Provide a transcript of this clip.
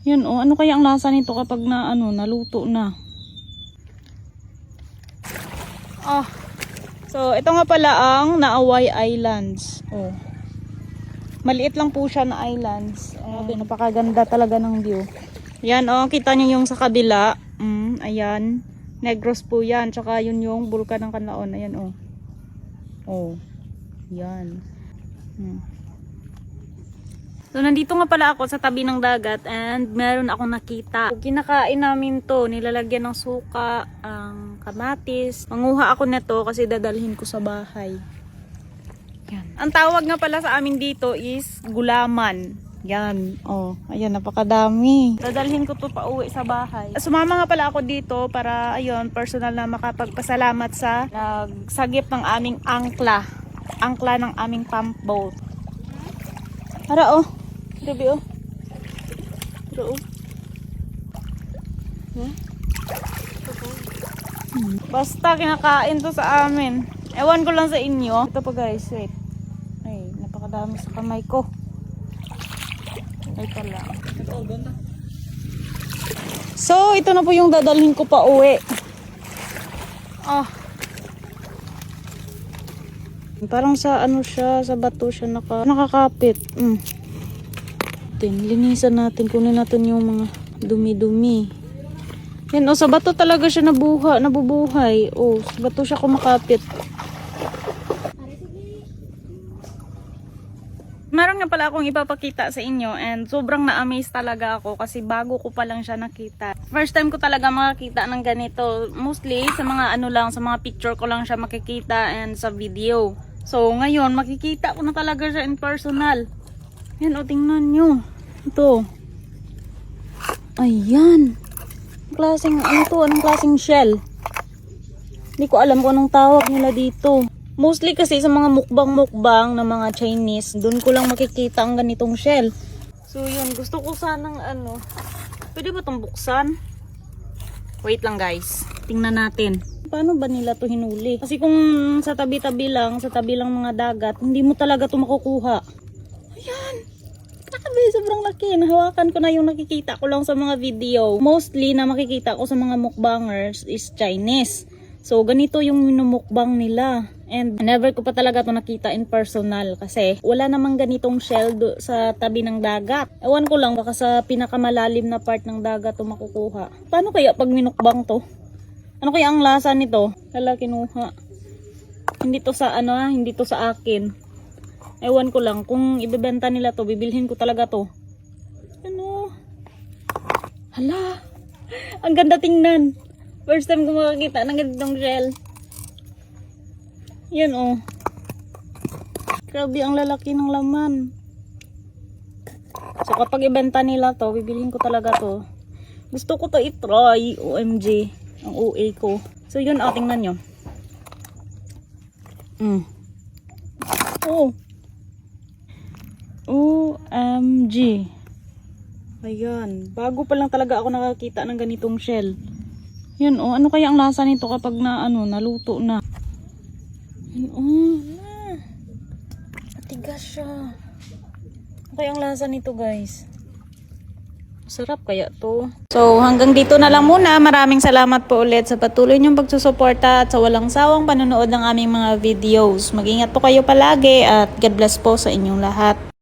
Yun oh, ano kaya ang lasa nito kapag na ano, naluto na? Ah. So, ito nga pala ang Naaway Islands. Oh. Maliit lang po siya na islands. Napakaganda talaga ng view. Yan oh, kita niyo yung sa kabila. Ayan. Negros po yan. Tsaka yun yung bulkan ng Canlaon. Ayan oh. Oh. Yan. So, nandito nga pala ako sa tabi ng dagat and meron akong nakita. Kinakain namin to, nilalagyan ng suka, ang kamatis. Manguha ako nito kasi dadalhin ko sa bahay. Yan. Ang tawag nga pala sa amin dito is gulaman. Yan. Oh, ayan, napakadami. Dadalhin ko to pa uwi sa bahay. Sumama nga pala ako dito para, ayun, personal na makapagpasalamat sa nagsagip ng aming angkla. Angkla ng aming pump boat. Ara, oh. Grabe oh. Pero oh. Basta kinakain to sa amin. Ewan ko lang sa inyo. Ito pa guys, wait. Ay, napakadami sa kamay ko. Ay pala. So, ito na po yung dadalhin ko pa uwi. Ah. Parang sa ano siya, sa bato siya nakakapit. Linisan natin, kunin natin yung mga dumi-dumi. Yan, oh, sa bato talaga siya nabubuhay. Oh, sa bato siya kumakapit. Meron nga pala akong ipapakita sa inyo and sobrang na-amaze talaga ako kasi bago ko pa lang siya nakita. First time ko talaga makakita ng ganito. Mostly sa mga ano lang, sa mga picture ko lang siya makikita and sa video. So, ngayon, makikita ko na talaga siya in personal. Yan, o, tingnan nyo. Ito. Ayan. Klaseng, ano to? Anong klaseng shell? Hindi ko alam kung anong tawag nila dito. Mostly kasi sa mga mukbang-mukbang na mga Chinese, doon ko lang makikita ang ganitong shell. So, yun. Gusto ko sanang ano. Pwede ba itong buksan? Wait lang, guys. Tingnan natin. Paano ba nila to hinuli? Kasi kung sa tabi-tabi lang, sa tabi lang mga dagat, hindi mo talaga to makukuha. Ayan. Grabe, sobrang laki. Nahawakan ko na yung nakikita ko lang sa mga video. Mostly na makikita ko sa mga mukbangers is Chinese. So, ganito yung minumukbang nila. And never ko pa talaga to nakita in personal kasi wala namang ganitong shell sa tabi ng dagat. Ewan ko lang, baka sa pinakamalalim na part ng dagat to makukuha. Paano kaya pag minukbang to? Ano kaya ang lasa nito? Hala, kinuha. Hindi to sa ano, hindi to sa akin. Ewan ko lang, kung ibebenta nila to, bibilhin ko talaga to. Ano? Hala, ang ganda tingnan. First time ko makakita ng ganitong shell. Yan oh. Grabe, ang lalaki ng laman. So kapag ibenta nila to, bibilhin ko talaga to. Gusto ko to i-try. OMG. Ang OA ko. So yun, oh, tingnan nyo. Oh. OMG. Ayan. Bago pa lang talaga ako nakakita ng ganitong shell. Yun oh. Ano kaya ang lasa nito kapag na ano, naluto na? Yun oh. Matigas siya. Ano kaya ang lasa nito, guys? Sarap kaya to. So hanggang dito na lang muna. Maraming salamat po ulit sa patuloy niyong pagsusuporta at sa walang sawang panonood ng aming mga videos. Mag-ingat po kayo palagi at God bless po sa inyong lahat.